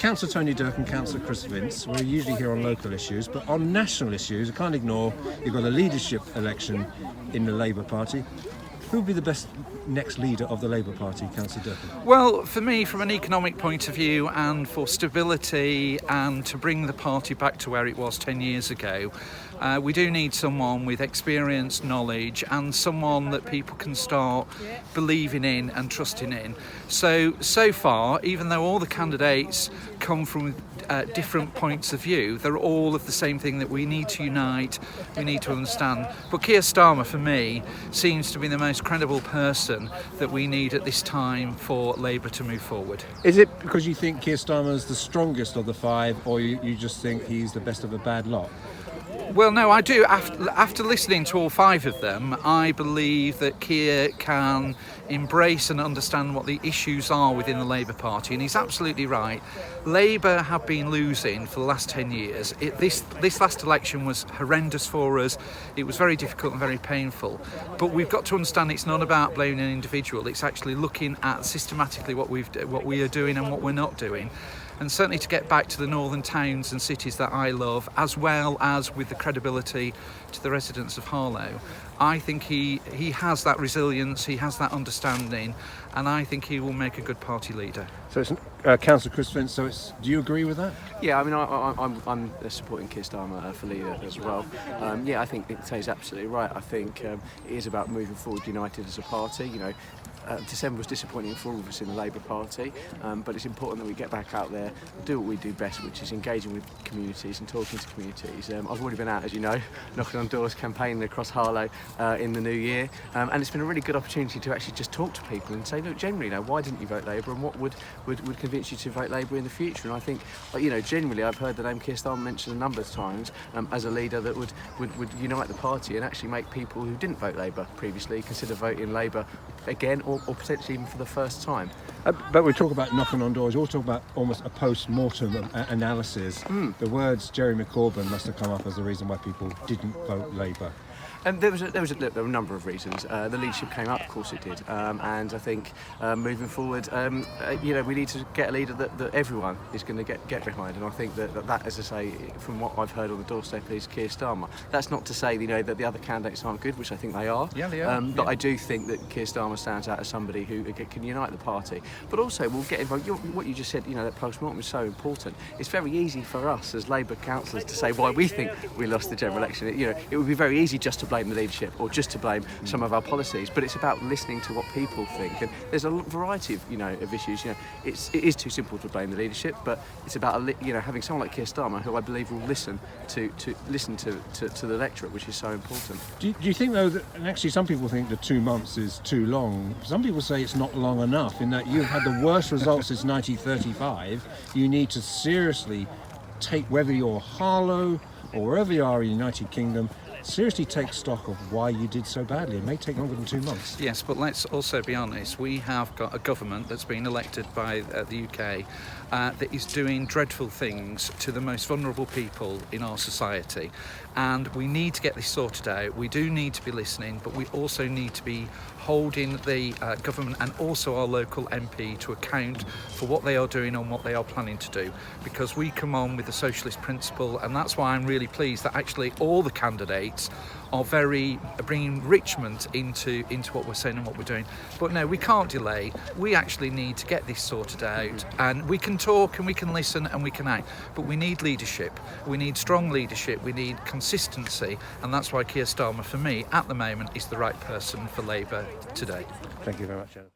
Councillor Tony Dirk and Councillor Chris Vince. We're usually here on local issues, but on national issues, I can't ignore you've got a leadership election in the Labour Party. Who would be the best next leader of the Labour Party, Councillor Durkin? Well, for me, from an economic point of view and for stability and to bring the party back to where it was 10 years ago, we do need someone with experience, knowledge, and someone that people can start believing in and trusting in. So far, even though all the candidates come from different points of view, they're all of the same thing, that we need to unite, we need to understand. But Keir Starmer, for me, seems to be the most credible person that we need at this time for Labour to move forward. Is it because you think Keir Starmer's the strongest of the five, or you just think he's the best of a bad lot? Well, no, I do. After listening to all five of them, I believe that Keir can embrace and understand what the issues are within the Labour Party, and he's absolutely right. Labour have been losing for the last 10 years. This last election was horrendous for us. It was very difficult and very painful. But we've got to understand it's not about blaming an individual. It's actually looking at systematically what we are doing and what we're not doing. And certainly to get back to the northern towns and cities that I love, as well as with the credibility to the residents of Harlow, I think he has that resilience, he has that understanding, and I think he will make a good party leader. So it's Councillor Chris Vince, do you agree with that? Yeah, I mean, I'm supporting Keir Starmer for leader as well. Yeah, I think he's absolutely right. I think it is about moving forward united as a party. You know, December was disappointing for all of us in the Labour Party, but it's important that we get back out there, do what we do best, which is engaging with communities and talking to communities. I've already been out, as you know, knocking on doors, campaigning across Harlow in the new year, and it's been a really good opportunity to actually just talk to people and say, look, generally, why didn't you vote Labour, and what would convince you to vote Labour in the future? And I think, generally, I've heard the name Keir Starmer mentioned a number of times as a leader that would unite the party and actually make people who didn't vote Labour previously consider voting Labour again, or potentially even for the first time. But we talk about knocking on doors, we also talk about almost a post-mortem analysis. The words Jeremy Corbyn must have come up as the reason why people didn't vote Labour. And there were a number of reasons. The leadership came up, of course it did, and I think moving forward, we need to get a leader that everyone is going to get behind. And I think that, as I say, from what I've heard on the doorstep, is Keir Starmer. That's not to say that the other candidates aren't good, which I think they are. Yeah, they are. But I do think that Keir Starmer stands out as somebody who can unite the party. But also, we'll get involved. What you just said, that post-mortem is so important. It's very easy for us as Labour councillors to say why we think we lost the general election. It would be very easy just to blame the leadership or just to blame some of our policies, but it's about listening to what people think, and there's a variety of issues. It is too simple to blame the leadership, but it's about having someone like Keir Starmer, who I believe will listen to the electorate, which is so important. Do you think, though, that, and actually some people think that 2 months is too long, some people say it's not long enough, in that you've had the worst results since 1935. You need to seriously take, whether you're Harlow or wherever you are in the United Kingdom, seriously take stock of why you did so badly. It may take longer than 2 months. Yes, but let's also be honest. We have got a government that's been elected by the UK that is doing dreadful things to the most vulnerable people in our society. And we need to get this sorted out. We do need to be listening, but we also need to be holding the government and also our local MP to account for what they are doing and what they are planning to do. Because we come on with the socialist principle, and that's why I'm really pleased that actually all the candidates are bringing enrichment into what we're saying and what we're doing. But no, we can't delay. We actually need to get this sorted out, and we can talk and we can listen and we can act, but we need leadership. We need strong leadership. We need consistency, and that's why Keir Starmer, for me, at the moment, is the right person for Labour today. Thank you very much, Adam.